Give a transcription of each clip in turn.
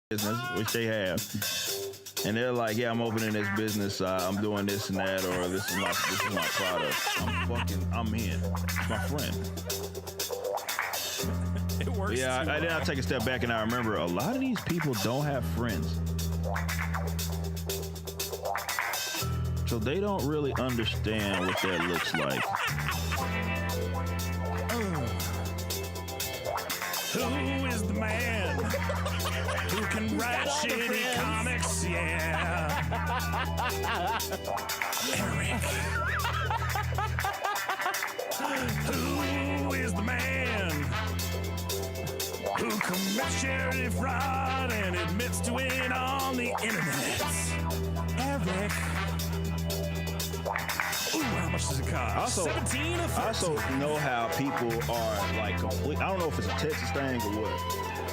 business, which they have, and they're like, "Yeah, I'm opening this business. I'm doing this and that, or this is my product. I'm in. It's my friend." It works. Yeah, then I take a step back and I remember a lot of these people don't have friends, so they don't really understand what that looks like. Who is the man who can write shitty comics? Yeah. Eric. Who is the man who commits charity fraud and admits to it on the internet? Eric. Ooh, how much does it cost? 17 or 13? I also know how people are like complete. I don't know if it's a Texas thing or what,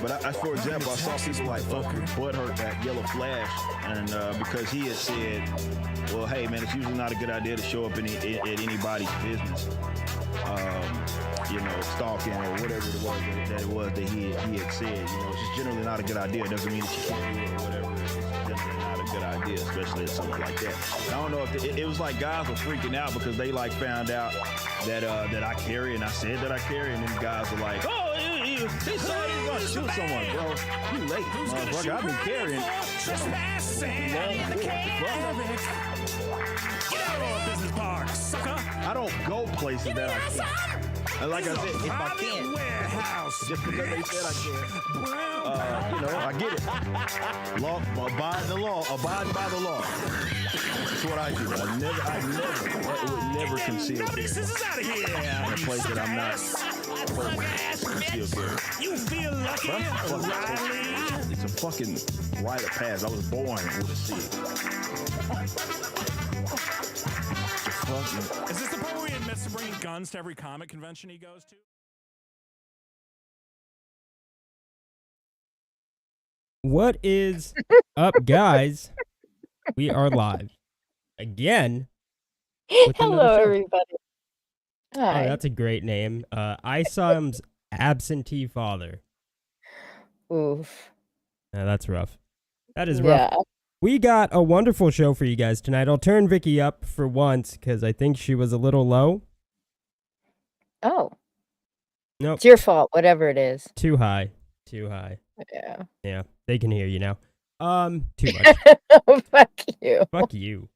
but for example, I saw people like up with butthurt that Yellow Flash, and because he had said, "Well, hey man, it's usually not a good idea to show up at anybody's business." Stalking or whatever it was that he had said. It's just generally not a good idea. It doesn't mean that you can't do it or whatever. It's generally not a good idea, especially at something like that. I don't know if it was like guys were freaking out because they like found out that I carry, and I said that I carry, and then guys were like, "Oh, he said he was gonna shoot someone, bro. You late, motherfucker. I've been carrying." Get out of business park, sucker. I don't go places that I can't. And like I said, if I can, just because they said I can, I get it. Law, abide by the law. That's what I do. I would never conceal carry. In a place that I'm not supposed to conceal carry. You feel lucky, Riley. It's a fucking rite of passage. I was born with a seed. Is this the part where he admits to bringing guns to every comic convention he goes to? What is up, guys? We are live again. Hello, everybody. Hi. Oh, that's a great name. Isam's absentee father. Oof. That's rough. That is rough. Yeah. We got a wonderful show for you guys tonight. I'll turn Vicky up for once because I think she was a little low. Oh. Nope. It's your fault, whatever it is. Too high. Yeah. Yeah, they can hear you now. Too much. Fuck you. Fuck you.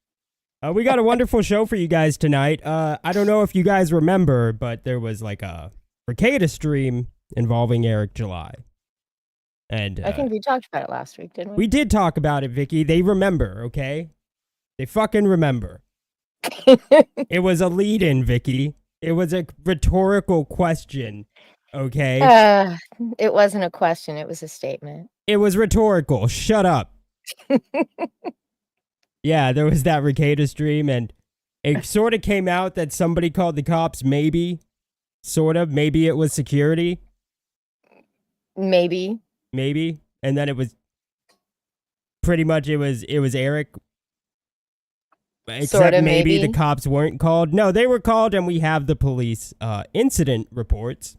We got a wonderful show for you guys tonight. I don't know if you guys remember, but there was like a Ricada stream involving Eric July. And I think we talked about it last week, didn't we? We did talk about it, Vicky. They remember, okay? They fucking remember. It was a lead-in, Vicky. It was a rhetorical question, okay? It wasn't a question. It was a statement. It was rhetorical. Shut up. Yeah, there was that Ricada stream, and it sort of came out that somebody called the cops, maybe. Sort of. Maybe it was security. Maybe. And then it was pretty much it was Eric. Except Sorta, maybe maybe the cops weren't called. No, they were called, and we have the police incident reports.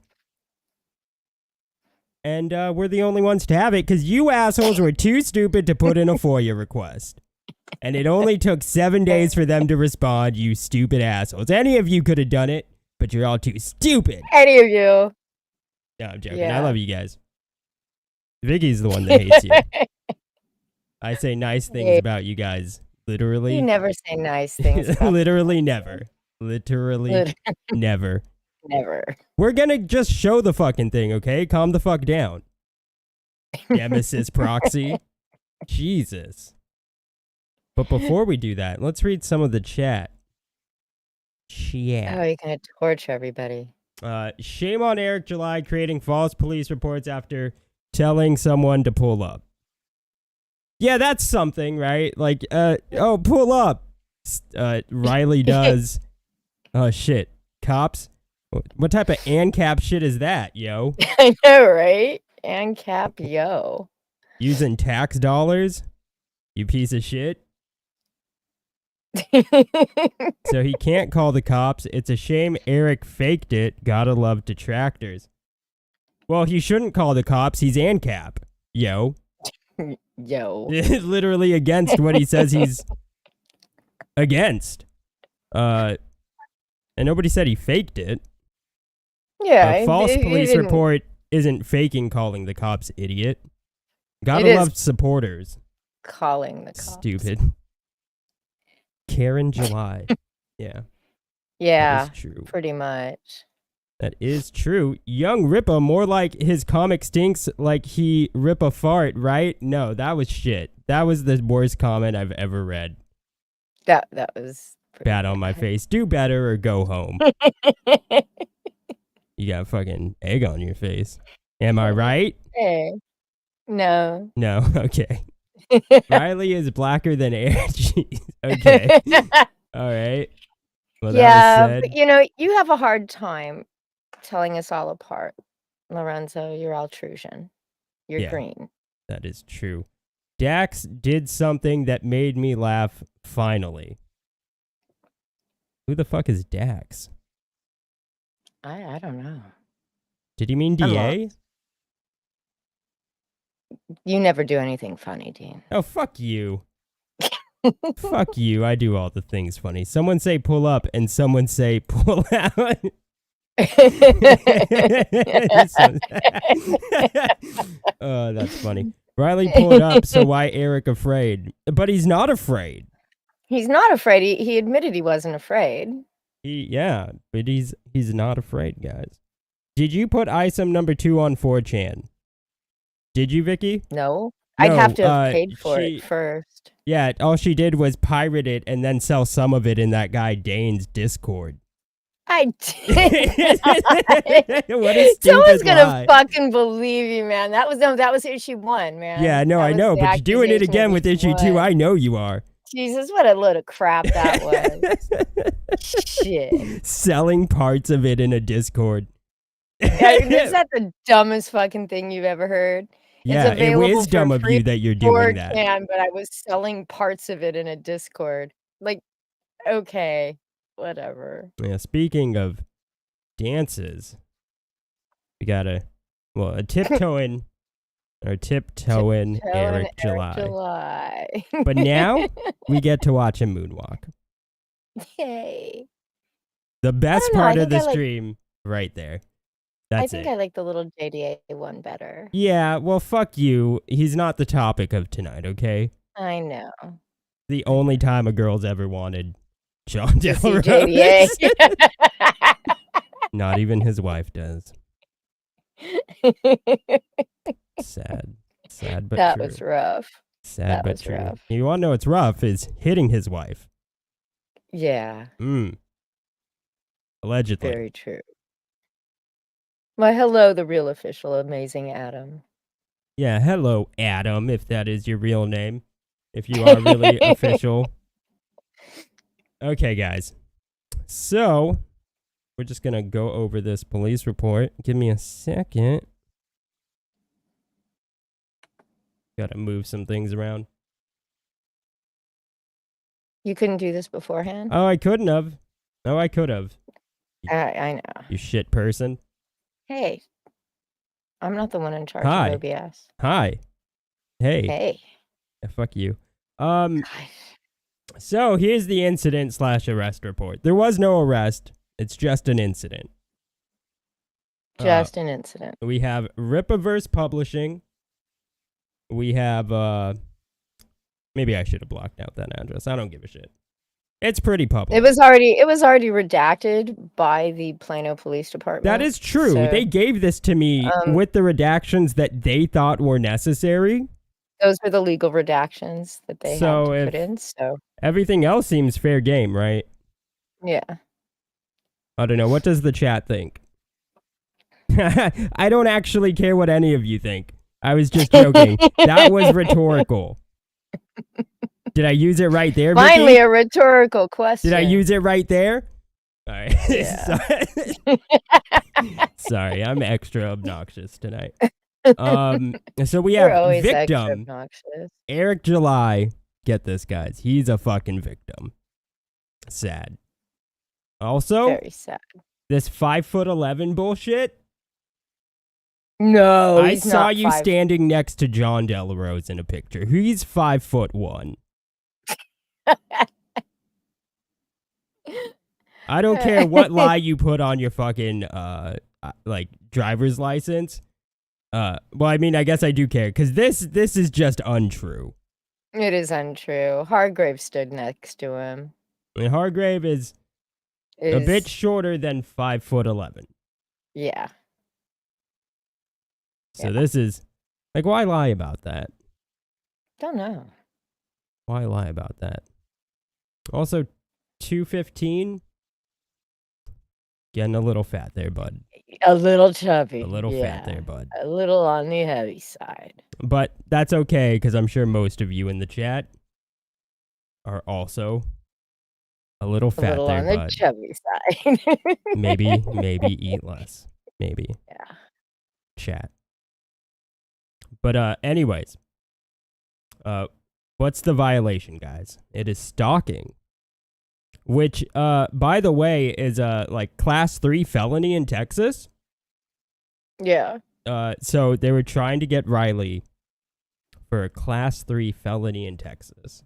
And we're the only ones to have it because you assholes were too stupid to put in a FOIA request. And it only took 7 days for them to respond, you stupid assholes. Any of you could have done it, but you're all too stupid. Any of you. No, I'm joking. Yeah. I love you guys. Vicky's the one that hates you. I say nice things about you guys. Literally. You never say nice things about Literally never. Literally never. Never. We're gonna just show the fucking thing, okay? Calm the fuck down. Nemesis proxy. Jesus. But before we do that, let's read some of the chat. Oh, you're gonna torture everybody. Shame on Eric July creating false police reports after telling someone to pull up. Yeah, that's something, right? Like, pull up. Riley does. Oh, shit. Cops? What type of ANCAP shit is that, yo? I know, right? ANCAP, yo. Using tax dollars? You piece of shit. So he can't call the cops. It's a shame Eric faked it. Gotta love detractors. Well, he shouldn't call the cops. He's ANCAP. Yo. Yo. Literally against what he says he's against. And nobody said he faked it. Yeah. A false he police didn't- report isn't faking calling the cops idiot. Gotta It is love supporters. calling the cops. Stupid. Karen July. Yeah. Yeah. That is true. Pretty much. That is true. Young Rippa, more like his comic stinks like he rip a fart, right? No, that was shit. That was the worst comment I've ever read. That was pretty Bad on my face. Do better or go home. You got fucking egg on your face. Am I right? Hey. No. No, okay. Riley is blacker than air. Jeez. Okay. All right. Well, Yeah, that was but said. you have a hard time telling us all apart. Lorenzo, you're altrusion. You're Yeah. green. That is true. Dax did something that made me laugh finally. Who the fuck is Dax? I don't know. Did he mean I'm DA? You never do anything funny, Dean. Oh, fuck you. Fuck you. I do all the things funny. Someone say pull up and someone say pull out. Oh, that's funny. Riley pulled up, so why Eric afraid? But he's not afraid. He's not afraid. He admitted he wasn't afraid. Yeah, but he's not afraid, guys. Did you put ISOM number 2 on 4chan? Did you, Vicky? No. I'd have to have No, paid for it first. Yeah, all she did was pirate it and then sell some of it in that guy Dane's Discord. I did. What a stupid Someone's gonna lie. fucking believe you, man. That was issue 1, man. Yeah, no, That I was know, the but you're doing it accusation again of with issue 2. 1. I know you are. Jesus, what a load of crap that was. Shit. Selling parts of it in a Discord. Is that the dumbest fucking thing you've ever heard? Yeah, it's available it is dumb for of free you that you're doing that. 4chan, but I was selling parts of it in a Discord. Like, okay, whatever. Yeah, speaking of dances, we got a tiptoeing Eric July. But now we get to watch him moonwalk. Yay. The best know, I part of think the I like- stream right there. I That's think it. I like the little JDA one better. Yeah, well, fuck you. He's not the topic of tonight, okay? I know. The only time a girl's ever wanted John To Del see Rose. JDA. Not even his wife does. Sad. Sad but That true. was rough. Sad that but was true. rough. You want to know what's rough is hitting his wife. Yeah, Allegedly. very true. Why, hello, the real official Amazing Adam. Yeah, hello, Adam, if that is your real name. If you are really official. Okay, guys. So, we're just going to go over this police report. Give me a second. Got to move some things around. You couldn't do this beforehand? Oh, I couldn't have. Oh, I could have. I know. You shit person. Hey, I'm not the one in charge Hi. of OBS. Hi. Hey. Hey. Yeah, fuck you. God. So here's the incident / arrest report. There was no arrest. It's just an incident. Just an incident. We have Ripaverse Publishing. We have, maybe I should have blocked out that address. I don't give a shit. It's pretty public. It was already redacted by the Plano Police Department. That is true. so They gave this to me with the redactions that they thought were necessary. those are the legal redactions that they had to put in. So Everything else seems fair game, right? yeah. I don't know. What does the chat think? I don't actually care what any of you think. I was just joking. That was rhetorical. Did I use it right there, Vicky? Finally, a rhetorical question. Did I use it right there? All right. Yeah. Sorry, I'm extra obnoxious tonight. So we You're have always extra victim obnoxious. Eric July. Get this, guys. He's a fucking victim. Sad. Also, Very sad. this 5'11" bullshit. No, I he's saw not you 5. standing next to John Delarose in a picture. He's 5'1". I don't care what lie you put on your fucking like driver's license. Well, I mean, I guess I do care because this is just untrue. It is untrue. Hargrave stood next to him. I mean, Hargrave is a bit shorter than 5'11". Yeah. So this is like, why lie about that? Don't know. Why lie about that? Also, 215. Getting a little fat there, bud. A little chubby. A little yeah. fat there, bud. A little on the heavy side. But that's okay, because I'm sure most of you in the chat are also a little fat a little there, on the bud. chubby side. maybe eat less. Maybe. Yeah. Chat. But anyways. What's the violation, guys? It is stalking. Which, by the way, is like class 3 felony in Texas. Yeah. So they were trying to get Riley for a class 3 felony in Texas.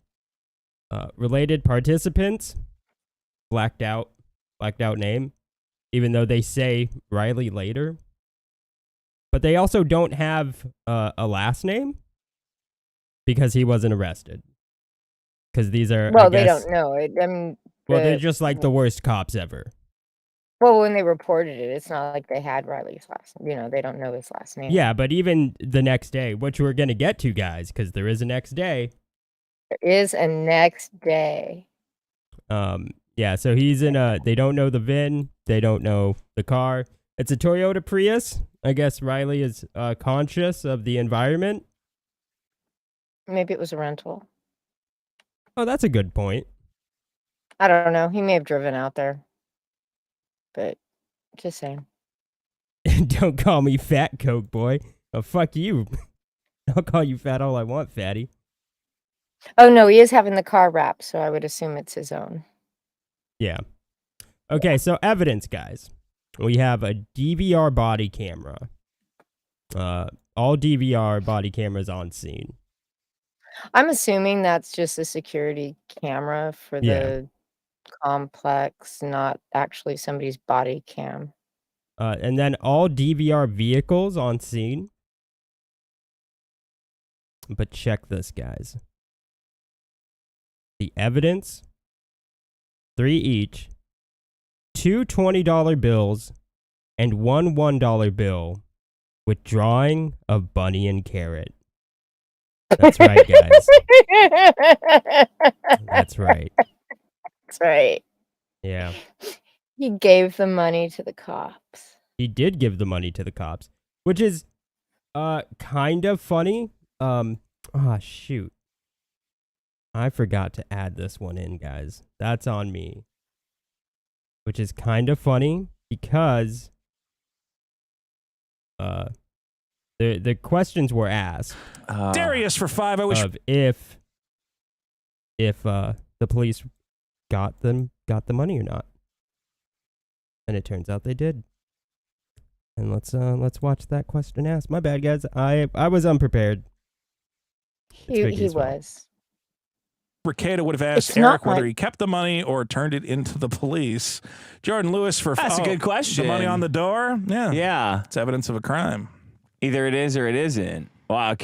Related participants, blacked out name, even though they say Riley later. But they also don't have a last name because he wasn't arrested. Because these are, Well, I guess, they don't know. I mean, well, they're just like the worst cops ever. well, when they reported it, it's not like they had Riley's last name. You know, they don't know his last name. Yeah, but even the next day, which we're going to get to, guys, because there is a next day. There is a next day. Yeah, so he's in a, they don't know the VIN, they don't know the car. It's a Toyota Prius. I guess Riley is conscious of the environment. Maybe it was a rental. Oh, that's a good point. I don't know. He may have driven out there. But just saying. Don't call me fat, Coke boy. Oh, fuck you. I'll call you fat all I want, fatty. Oh, no, he is having the car wrapped, so I would assume it's his own. Yeah. Okay, so evidence, guys. We have a DVR body camera. All DVR body cameras on scene. I'm assuming that's just a security camera for the complex, not actually somebody's body cam. And then all DVR vehicles on scene. But check this, guys. The evidence, 3 each, 2 $20 bills, and 1 $1 bill with drawing of bunny and carrot. That's right, guys. That's right. That's right. Yeah. He gave the money to the cops. He did give the money to the cops, which is kind of funny. Shoot. I forgot to add this one in, guys. That's on me. Which is kind of funny because the questions were asked Darius for 5. I wish of if the police got the money or not. And it turns out they did. And let's watch that question asked. My bad, guys. I was unprepared. He was. Ricada would have asked It's Eric not whether like- he kept the money or turned it into the police. Jordan Lewis for That's a good question. The money on the door? Yeah. Yeah. It's evidence of a crime. Either it is or it isn't. Well,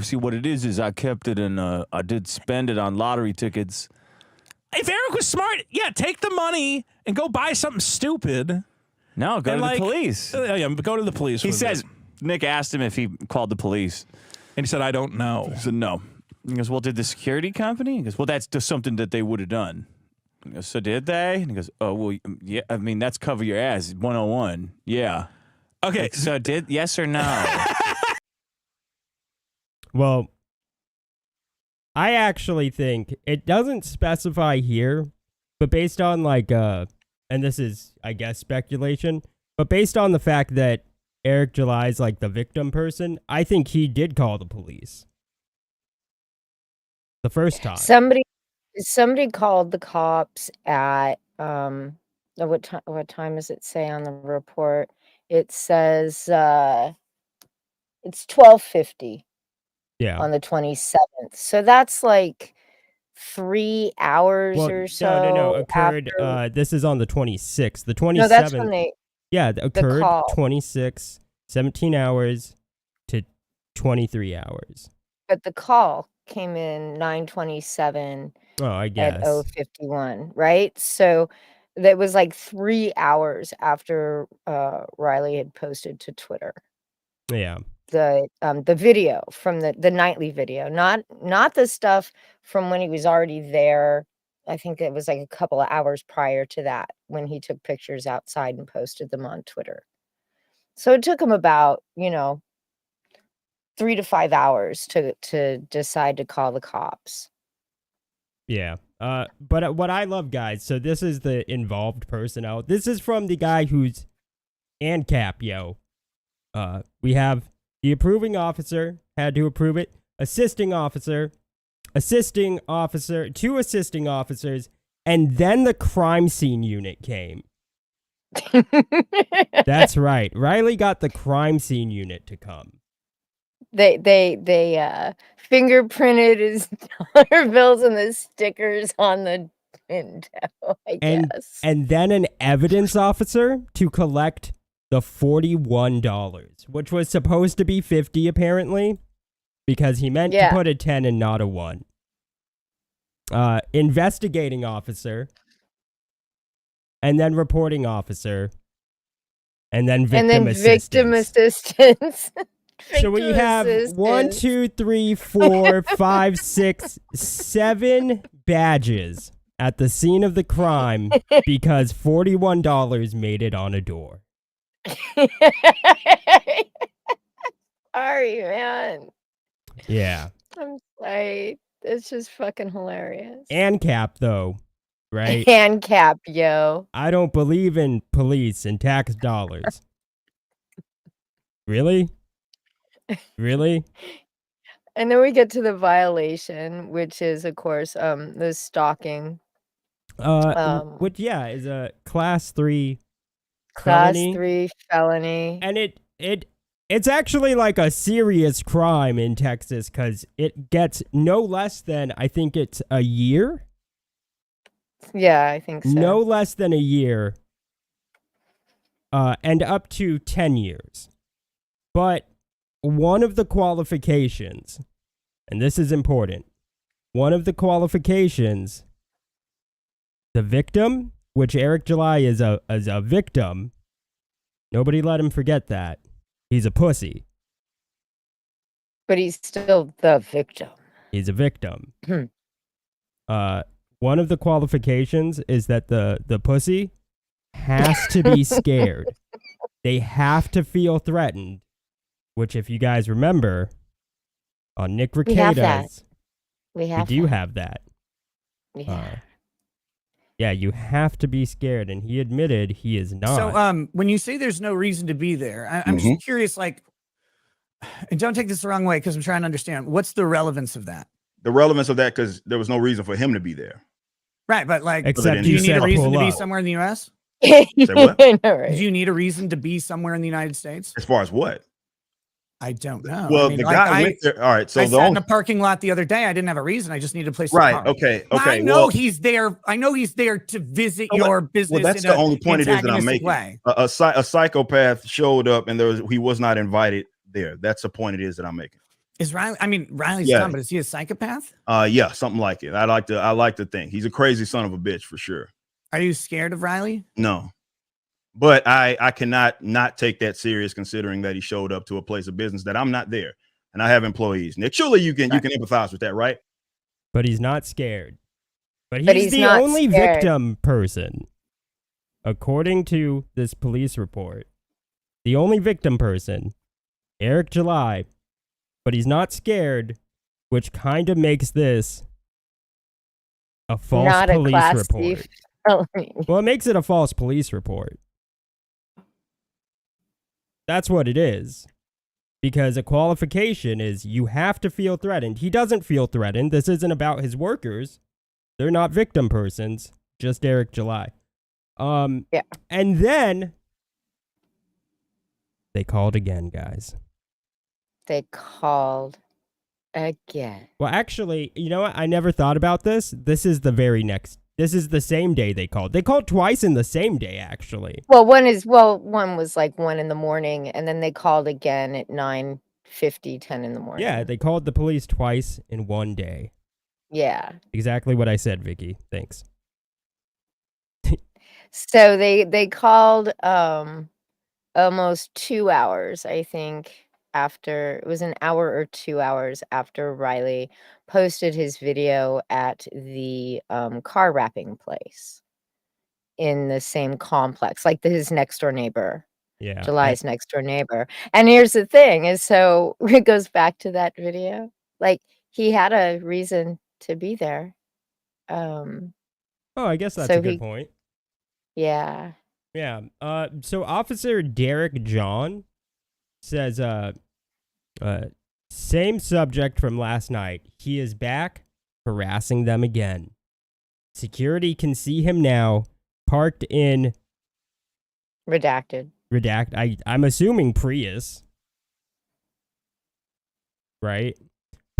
see what it is I kept it and I did spend it on lottery tickets. If Eric was smart, yeah, take the money and go buy something stupid. No, go And to like- the police. Yeah, go to the police. He with says, it. Nick asked him if he called the police. And he said, I don't know. He said, no. He goes, well, did the security company? He goes, well, that's just something that they would have done. He goes, so did they? And he goes, oh, well, yeah, I mean, that's cover your ass, 101. Yeah. Okay. So did, yes or no? Well, I actually think it doesn't specify here, but based on like and this is I guess speculation, but based on the fact that Eric July is like the victim person, I think he did call the police the first time. Somebody called the cops at what time does it say on the report? It says It's 12:50 Yeah. on the 27th. So that's like 3 hours Well, or no. so Occurred. after. This is on the 26th. The No, that's 27th. when they Yeah, the occurred call. 26, 17 hours to 23 hours. But the call came in 9:27 Oh, I at guess. 0:51, right? So that was like 3 hours after Riley had posted to Twitter Yeah. the video from the nightly video, not the stuff from when he was already there. I think it was like a couple of hours prior to that when he took pictures outside and posted them on Twitter. So it took him about, 3 to 5 hours to decide to call the cops. Yeah. But what I love, guys, so this is the involved personnel. This is from the guy who's ANCAP, yo. We have the approving officer had to approve it, assisting officer, two assisting officers, and then the crime scene unit came. That's right. Riley got the crime scene unit to come. They fingerprinted his dollar bills and the stickers on the window, I guess. And then an evidence officer to collect the $41, which was supposed to be $50 apparently, because he meant to put a 10 and not a 1. Investigating officer, and then reporting officer, and then victim assistance. So we have 1, 2, 3, 4, 5, 6, 7 badges at the scene of the crime because $41 made it on a door. Sorry, man. Yeah. I'm sorry. It's just fucking hilarious. ANCAP, though, right? ANCAP, yo. I don't believe in police and tax dollars. Really? Really? And then we get to the violation, which is, of course, the stalking. Which is a class 3 Class felony. 3 felony. And it's actually like a serious crime in Texas because it gets no less than, I think it's a year. Yeah, I think so. No less than a year. And up to 10 years. But one of the qualifications, and this is important, one of the qualifications, the victim, which Eric July is a victim, nobody let him forget that. He's a pussy. But he's still the victim. He's a victim. One of the qualifications is that the pussy has to be scared. They have to feel threatened. Which, if you guys remember, on Nick Rekieta's, we do have that. Yeah, you have to be scared, and he admitted he is not. So, when you say there's no reason to be there, I'm just curious, like, and don't take this the wrong way because I'm trying to understand, what's the relevance of that? The relevance of that, because there was no reason for him to be there. Right, but like, except do you need a reason to be up. somewhere in the U.S.? Say what? I know, right? Do you need a reason to be somewhere in the United States? As far as what? I don't know. Well, I mean, the like, guy went there. All right, so I the sat in only a parking lot the other day. I didn't have a reason. I just needed a place to right. park. Okay. Now, Okay. I know he's there. I know he's there to visit your business. Well, that's in the a only point it is that I'm antagonistic making. way. A psychopath showed up, and he was not invited there. That's the point it is that I'm making. Is Riley? I mean, Riley's dumb, but is he a psychopath? Yeah, something like it. I like to think he's a crazy son of a bitch for sure. Are you scared of Riley? No, but I cannot not take that serious, considering that he showed up to a place of business that I'm not there, and I have employees. Nick, surely you can empathize with that, right? But he's not scared. But he's the not only scared. victim person, according to this police report. The only victim person, Eric July. But he's not scared, which kind of makes this a false Not a police class report. C felony. Well, it makes it a false police report. That's what it is. Because a qualification is you have to feel threatened. He doesn't feel threatened. This isn't about his workers. They're not victim persons, just Eric July. Yeah. And then they called again, guys. They called again. Well, actually, you know what? I never thought about this. This is the same day they called. They called twice in the same day, actually. Well, one was like 1 in the morning, and then they called again at 9:50, 10 in the morning. Yeah, they called the police twice in one day. Yeah. Exactly what I said, Vicky. Thanks. So they called almost 2 hours, I think, after it was an hour or 2 hours after Riley posted his video at the car wrapping place in the same complex, like his next door neighbor. Yeah. July's next door neighbor. And here's the thing is, so it goes back to that video. Like, he had a reason to be there. Oh, I guess that's so a good point. Yeah. Yeah. So Officer Derek John says, same subject from last night. He is back, harassing them again. Security can see him now, parked in Redacted. I'm assuming Prius, right?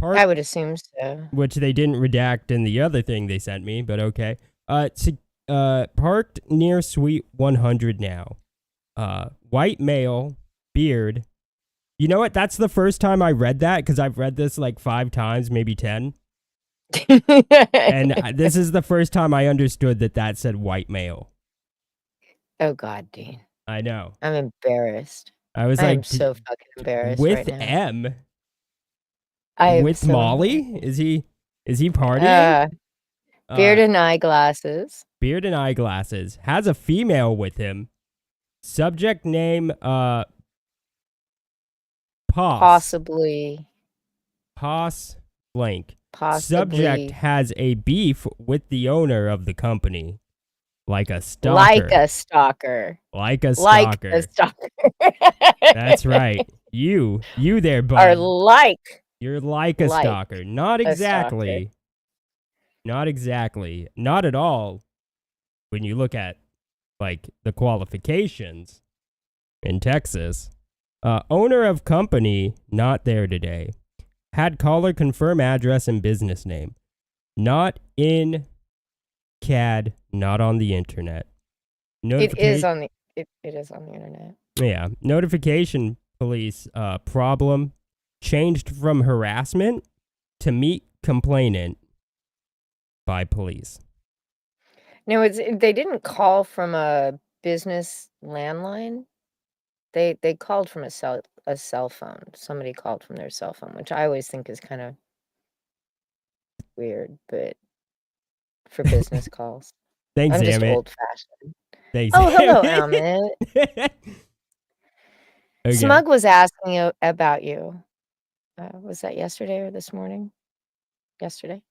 I would assume so. Which they didn't redact in the other thing they sent me, but okay. Parked near Suite 100 now. White male, beard. You know what? That's the first time I read that, because I've read this like 5 times, maybe 10. And this is the first time I understood that said white male. Oh, God, Dean. I know. I'm embarrassed. I was I'm like, so fucking embarrassed with right now. M? I'm With so Molly? embarrassed. Is he partying? Beard and eyeglasses. Beard and eyeglasses. Has a female with him. Subject name, Poss. Possibly. Poss blank. Possibly. Subject has a beef with the owner of the company. Like a stalker. Like a stalker. Like a stalker. Like a stalker. That's right. You there, bud. Are like. You're like a stalker. Not exactly. Stalker. Not exactly. Not at all. When you look at, like, the qualifications in Texas. Owner of company, not there today. Had caller confirm address and business name. Not in CAD, not on the internet. It is on the internet. Yeah. Notification police problem changed from harassment to meet complainant by police. No, they didn't call from a business landline. They called from a cell phone. Somebody called from their cell phone, which I always think is kind of weird, but for business calls. Thanks, I'm just Amit. old-fashioned. Thanks. Oh, hello, Amit. Okay. Smug was asking you about you. Was that yesterday or this morning? Yesterday.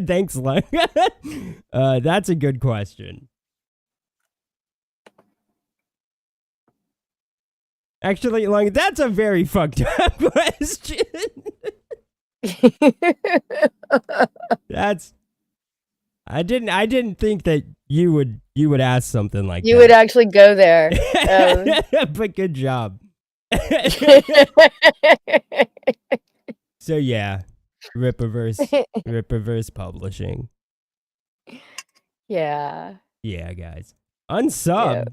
Thanks, Lung. That's a good question. Actually, Lung, that's a very fucked up question. I didn't think that you would ask something like that. You would actually go there. But good job. So yeah, Rippaverse Publishing. Yeah. Yeah, guys. Unsub. Yeah.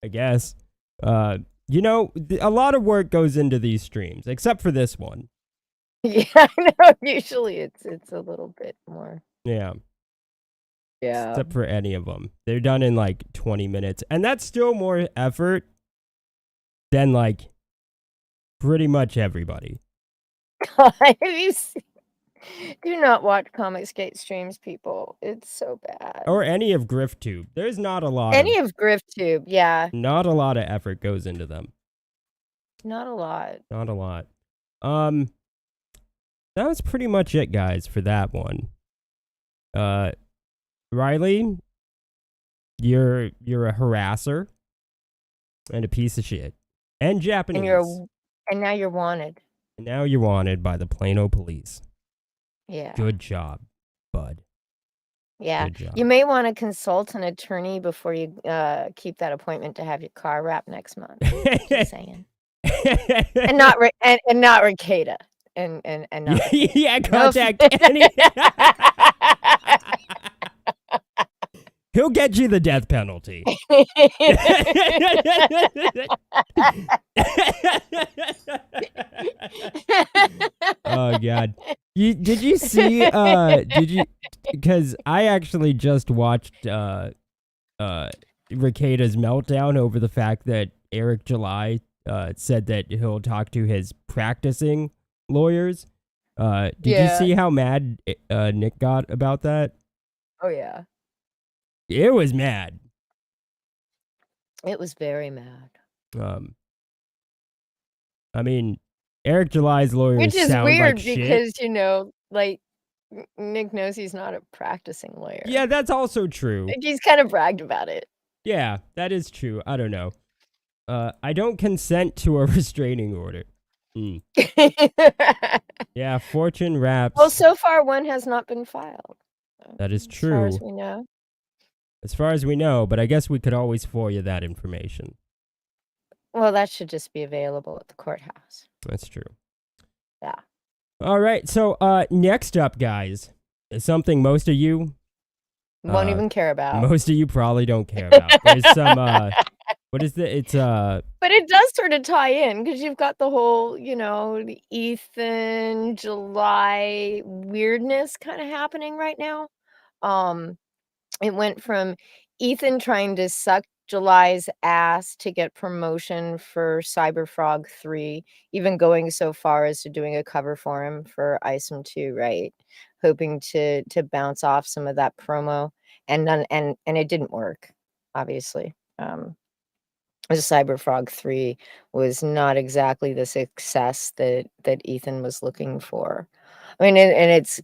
I guess. You know, a lot of work goes into these streams, except for this one. Yeah, I know. Usually it's a little bit more. Yeah. Yeah. Except for any of them. They're done in like 20 minutes. And that's still more effort than like pretty much everybody. God, do not watch Comicsgate streams, people. It's so bad. Or any of GriftTube. There's not a lot of GriftTube, yeah. Not a lot of effort goes into them. Not a lot. Not a lot. That was pretty much it, guys, for that one. Riley, you're a harasser and a piece of shit. And Japanese. And now you're wanted. And now you're wanted by the Plano police. Yeah. Good job, bud. Yeah. Good job. You may want to consult an attorney before you keep that appointment to have your car wrapped next month. Just saying. And not and not Ricada. And not Ricada. Yeah, No off- contact any. He'll get you the death penalty. Oh God. Did you see because I actually just watched Ricada's meltdown over the fact that Eric July said that he'll talk to his practicing lawyers. Did you see how mad Nick got about that? Oh yeah. It was mad. It was very mad. I mean, Eric July's lawyers Which is sound weird like shit. because, like, Nick knows he's not a practicing lawyer. Yeah, that's also true. Like, he's kind of bragged about it. Yeah, that is true. I don't know. I don't consent to a restraining order. Yeah, Fortune Raps. Well, so far one has not been filed. That is As far true. as we know. As far as we know, but I guess we could always FOIA that information. Well, that should just be available at the courthouse. That's true. Yeah. All right, so next up, guys, is something most of you Won't even care about. most of you probably don't care about. There's some what is the it's But it does sort of tie in because you've got the whole, the Ethan July weirdness kind of happening right now. It went from Ethan trying to suck July's ass to get promotion for Cyberfrog 3, even going so far as to doing a cover for him for ISM 2, right? Hoping to bounce off some of that promo. And it didn't work, obviously. Cyberfrog 3 was not exactly the success that Ethan was looking for. I mean, and it's,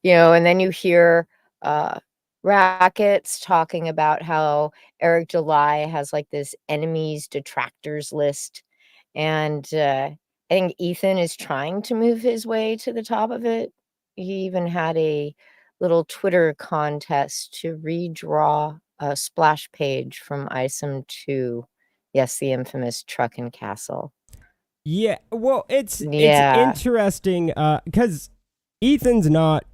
and then you hear Rackets talking about how Eric July has like this enemies detractors list. And I think Ethan is trying to move his way to the top of it. He even had a little Twitter contest to redraw a splash page from ISM 2. Yes, the infamous Truck and Castle. Yeah, well, it's interesting because Ethan's not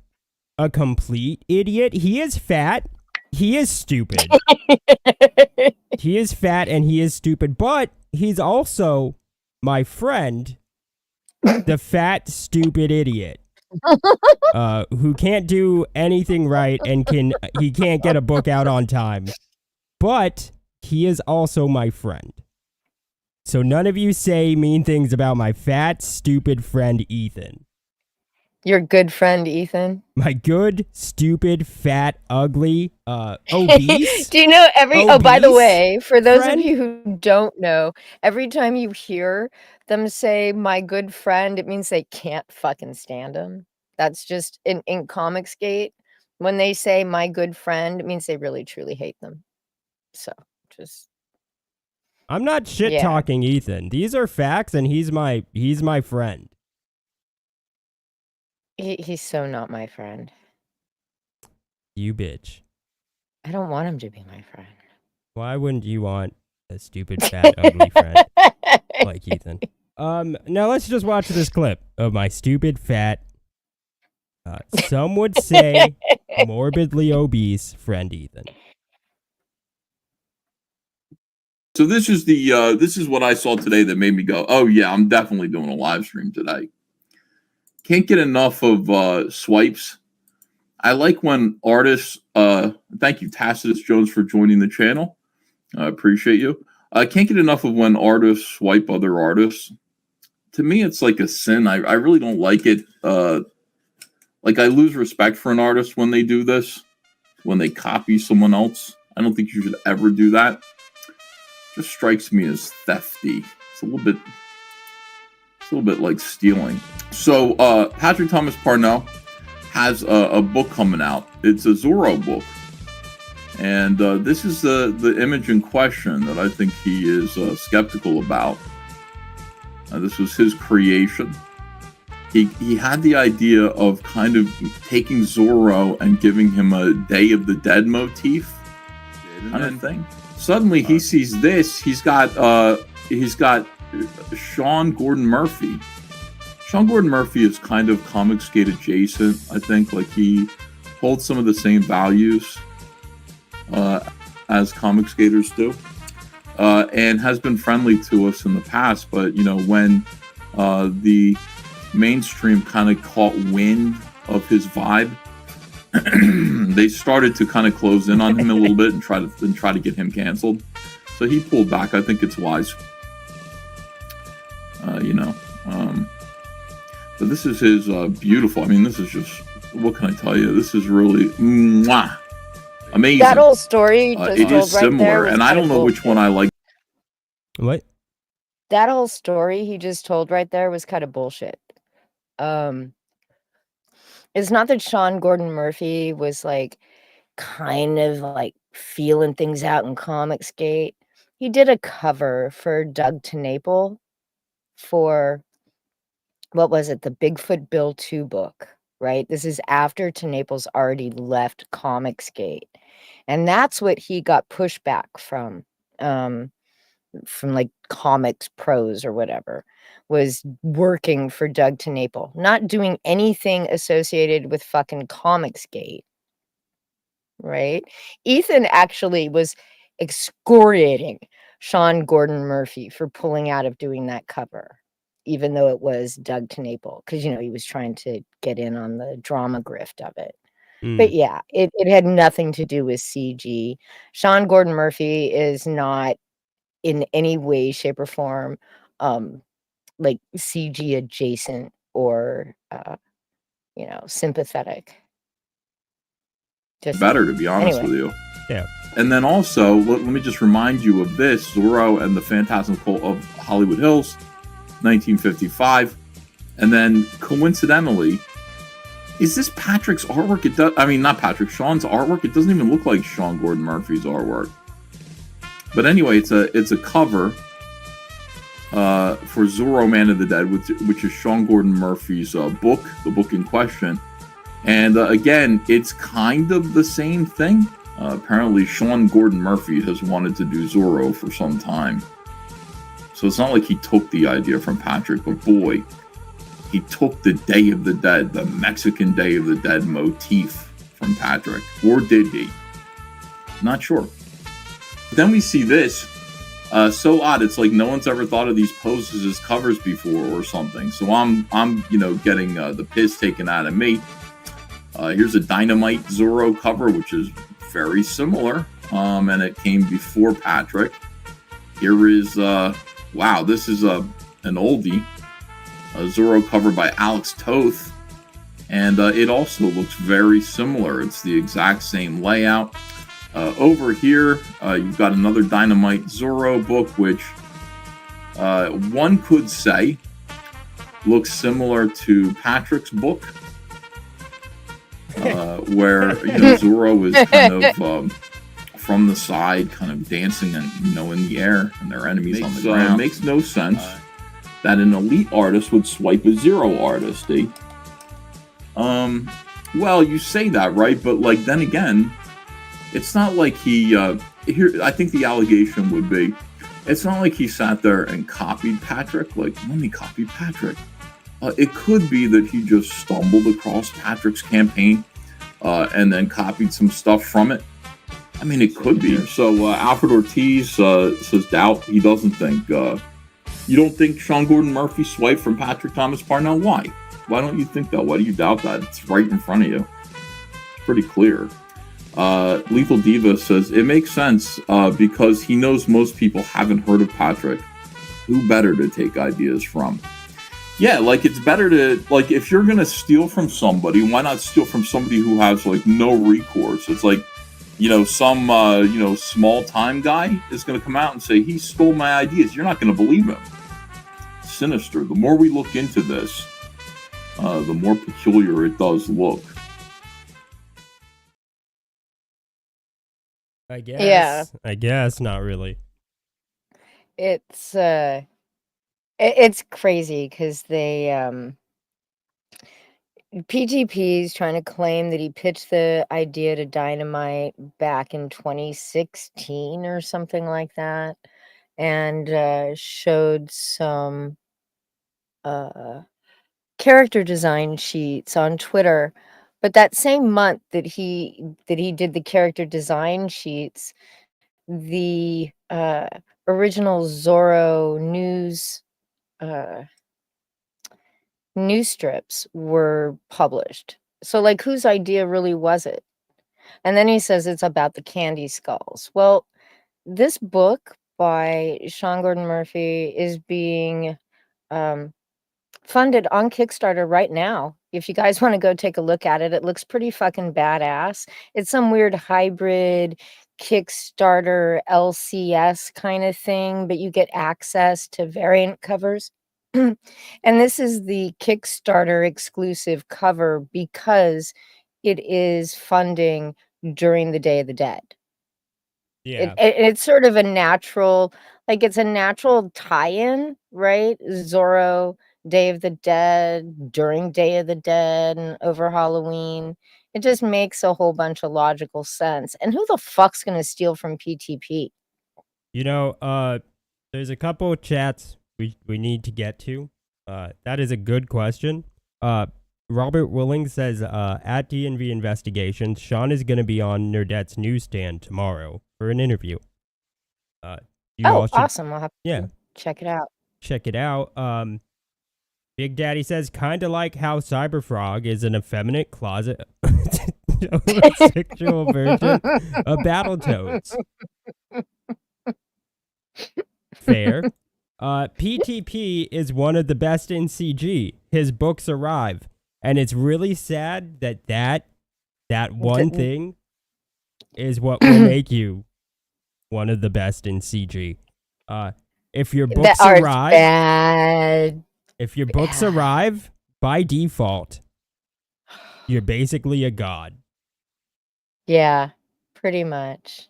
a complete idiot. He is fat. He is stupid. He is fat and he is stupid, but he's also my friend, the fat, stupid idiot. Who can't do anything right and he can't get a book out on time. But he is also my friend. So none of you say mean things about my fat, stupid friend Ethan. Your good friend Ethan? My good, stupid, fat, ugly, obese. Do you know by the way, for those friend? of you who don't know, every time you hear them say my good friend, it means they can't fucking stand him. That's just in Comicsgate. When they say my good friend, it means they really truly hate them. So just I'm not shit talking Ethan. These are facts and he's my friend. He's so not my friend. You bitch. I don't want him to be my friend. Why wouldn't you want a stupid, fat, ugly friend like Ethan? Now let's just watch this clip of my stupid, fat, some would say morbidly obese friend Ethan. So this is what I saw today that made me go, oh yeah, I'm definitely doing a live stream today. Can't get enough of swipes. I like when artists, thank you Tacitus Jones for joining the channel. I appreciate you. I can't get enough of when artists swipe other artists. To me, it's like a sin. I really don't like it. Like I lose respect for an artist when they do this, when they copy someone else. I don't think you should ever do that. Just strikes me as thefty. It's a little bit like stealing. So Patrick Thomas Parnell has a book coming out. It's a Zorro book. And this is the image in question that I think he is skeptical about. This was his creation. he had the idea of kind of taking Zorro and giving him a Day of the Dead motif kind of thing. Suddenly he sees this. He's got Sean Gordon Murphy. Sean Gordon Murphy is kind of Comicsgate adjacent, I think. Like, he holds some of the same values as Comicsgaters do, and has been friendly to us in the past. But, you know, when the mainstream kind of caught wind of his vibe, they started to kind of close in on him a little bit and try to get him canceled. So he pulled back. I think it's wise. But this is his beautiful. I mean, this is just, what can I tell you? This is really amazing. That whole story just it told is right similar, there was and I kind don't of know which one I like. What? That whole story he just told right there was kind of bullshit. It's not that Sean Gordon Murphy was like kind of like feeling things out in Comicsgate. He did a cover for Doug TeNapel for, what was it, the Bigfoot Bill 2 book, right? This is after TeNapel's already left Comicsgate. And that's what he got pushback from like Comics Pros or whatever, was working for Doug TeNapel, not doing anything associated with fucking Comicsgate, right? Ethan actually was excoriating Sean Gordon Murphy for pulling out of doing that cover, even though it was Doug TeNapel, because, you know, he was trying to get in on the drama grift of it. But yeah, it had nothing to do with CG. Sean Gordon Murphy is not in any way, shape, or form like CG adjacent or sympathetic. Just better, saying. to be honest Anyway. with you. Yeah. And then also, let me just remind you of this: Zorro and the Phantasm Cult of Hollywood Hills, 1955. And then, coincidentally, is this Patrick's artwork? It does. I mean, not Patrick. Sean's artwork. It doesn't even look like Sean Gordon Murphy's artwork. But anyway, it's a cover for Zorro Man of the Dead, which is Sean Gordon Murphy's book, the book in question. And again, it's kind of the same thing. Apparently, Sean Gordon Murphy has wanted to do Zorro for some time. So it's not like he took the idea from Patrick, but boy, he took the Day of the Dead, the Mexican Day of the Dead motif from Patrick. Or did he? Not sure. Then we see this. So odd. It's like no one's ever thought of these poses as covers before or something. So I'm getting the piss taken out of me. Here's a Dynamite Zorro cover, which is very similar. And it came before Patrick. Here is, wow, this is an oldie. A Zorro cover by Alex Toth. And it also looks very similar. It's the exact same layout. Over here, you've got another Dynamite Zorro book, which one could say looks similar to Patrick's book, where Zorro is kind of from the side, kind of dancing and in the air, and their enemies on the ground. Makes no sense that an elite artist would swipe a zero artist. Well, you say that, right? But like then again, it's not like he. Here, I think the allegation would be, it's not like he sat there and copied Patrick. Like, let me copy Patrick. It could be that he just stumbled across Patrick's campaign and then copied some stuff from it. I mean, it could be. So Alfred Ortiz says doubt. He doesn't think. You don't think Sean Gordon Murphy swiped from Patrick Thomas Parnell? Why? Why don't you think that? Why do you doubt that? It's right in front of you. It's pretty clear. Lethal Diva says it makes sense because he knows most people haven't heard of Patrick. Who better to take ideas from? Yeah, like it's better to, like, if you're gonna steal from somebody, why not steal from somebody who has like no recourse? It's like, some small time guy is gonna come out and say he stole my ideas. You're not gonna believe him. Sinister. The more we look into this, the more peculiar it does look. I guess. Yeah. I guess not really. It's crazy because they PTP is trying to claim that he pitched the idea to Dynamite back in 2016 or something like that, and showed some character design sheets on Twitter. But that same month that he did the character design sheets, the original Zorro news strips were published. So, like, whose idea really was it? And then he says it's about the candy skulls. Well, this book by Sean Gordon Murphy is being funded on Kickstarter right now. If you guys want to go take a look at it, it looks pretty fucking badass. It's some weird hybrid Kickstarter LCS kind of thing, but you get access to variant covers. And this is the Kickstarter exclusive cover because it is funding during the Day of the Dead. Yeah. It's sort of a natural, like, it's a natural tie-in, right? Zorro, Day of the Dead, during Day of the Dead, and over Halloween. It just makes a whole bunch of logical sense. And who the fuck's gonna steal from PTP? You know, there's a couple of chats we need to get to. That is a good question. Robert Willing says, at DNV Investigations, Sean is going to be on Nerdette's newsstand tomorrow for an interview. You all should, Awesome. I'll have yeah, to check it out. check it out. Big Daddy says, kind of like how Cyberfrog is an effeminate closet sexual version of Battletoads. Fair. PTP is one of the best in CG. His books arrive. And it's really sad that one thing is what will make you one of the best in CG. If your books arrive, bad. if your books arrive, by default, you're basically a god. Yeah, pretty much.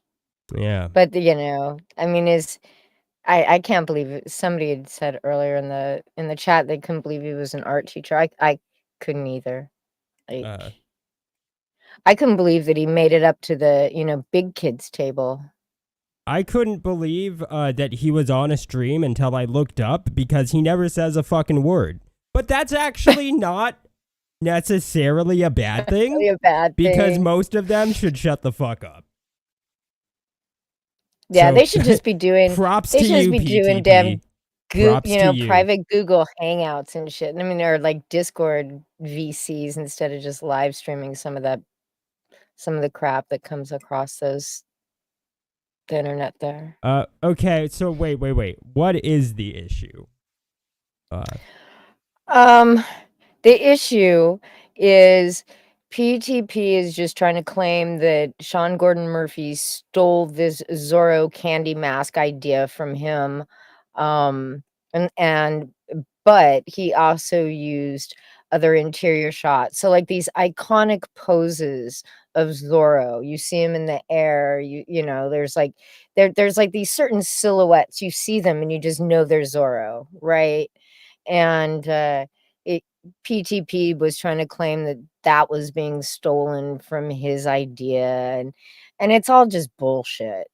Yeah. But you know, I mean, I can't believe it. Somebody had said earlier in the chat they couldn't believe he was an art teacher. I couldn't either. Like, I couldn't believe that he made it up to the big kids table. I couldn't believe that he was on a stream until I looked up because he never says a fucking word. But that's actually not necessarily a bad thing. Really a bad thing. Because most of them should shut the fuck up. Yeah, So, they should just be doing. props They to should just you, be doing PTP. damn, Props to you. private Google Hangouts and shit. I mean, or like Discord VCs instead of just live streaming some of the crap that comes across the internet there. Okay, so wait. What is the issue? The issue is PTP is just trying to claim that Sean Gordon Murphy stole this Zorro candy mask idea from him. But he also used other interior shots. So, like, these iconic poses of Zorro, you see him in the air, there's like these certain silhouettes, you see them and you just know they're Zorro, right? And PTP was trying to claim that was being stolen from his idea, and it's all just bullshit.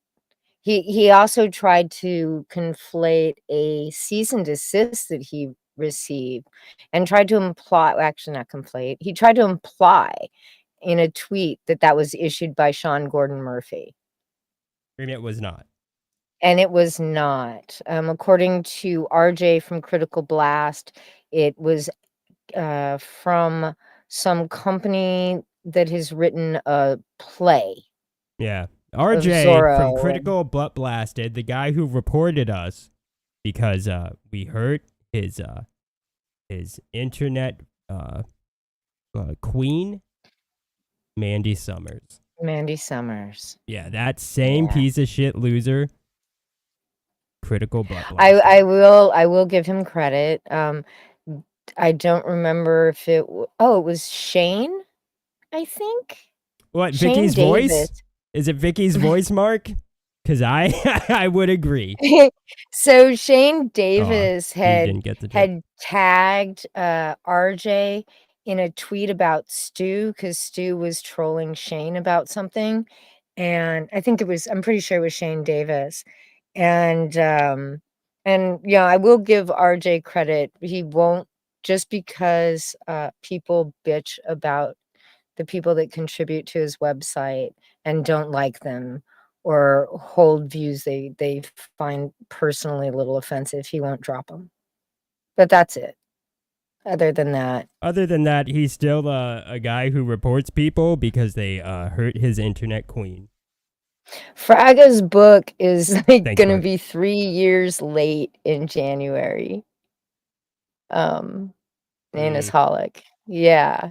He also tried to conflate a cease and desist that he received and tried to imply, actually not conflate, he tried to imply in a tweet that was issued by Sean Gordon Murphy. And it was not. And it was not. According to RJ from Critical Blast, it was from some company that has written a play. Yeah. RJ from Critical Blasted, the guy who reported us because we hurt his internet queen, Mandy Summers. Mandy Summers. Yeah, that same piece of shit loser. Critical Blasted. I will give him credit. I don't remember if it was Shane, I think. What, Shane Vicky's Davis. voice? Is it Vicky's voice, Mark? Because I would agree. So Shane Davis He didn't get the joke. had tagged RJ in a tweet about Stu, because Stu was trolling Shane about something. And I think I'm pretty sure it was Shane Davis. And yeah, I will give RJ credit. He won't, just because people bitch about the people that contribute to his website and don't like them or hold views they find personally a little offensive, he won't drop them. But that's it. Other than that, he's still a guy who reports people because they hurt his internet queen. Fraga's book is like Thanks, gonna Mark. be 3 years late in January. Anisholic. Yeah.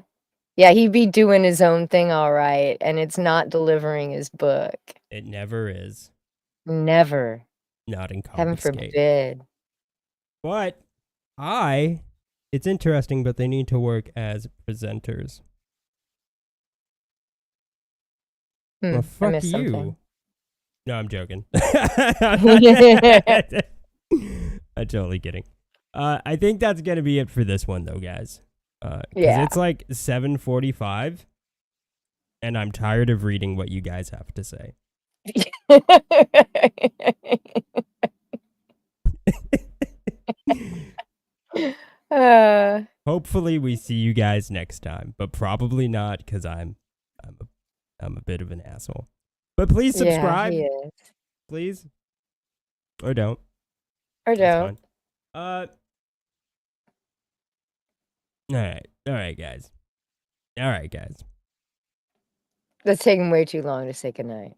Yeah, he'd be doing his own thing all right, and it's not delivering his book. It never is. Never. Not in Heaven Confiscate. forbid. But it's interesting, but they need to work as presenters. Well, I fuck missed you. something. No, I'm joking. I'm totally kidding. I think that's gonna be it for this one, though, guys. Because Yeah. it's like 7:45, and I'm tired of reading what you guys have to say. Hopefully, we see you guys next time, but probably not, because I'm a bit of an asshole. But please subscribe, Yeah, he is. please, or don't. Or That's don't. fine. All right, guys. That's taking way too long to say goodnight.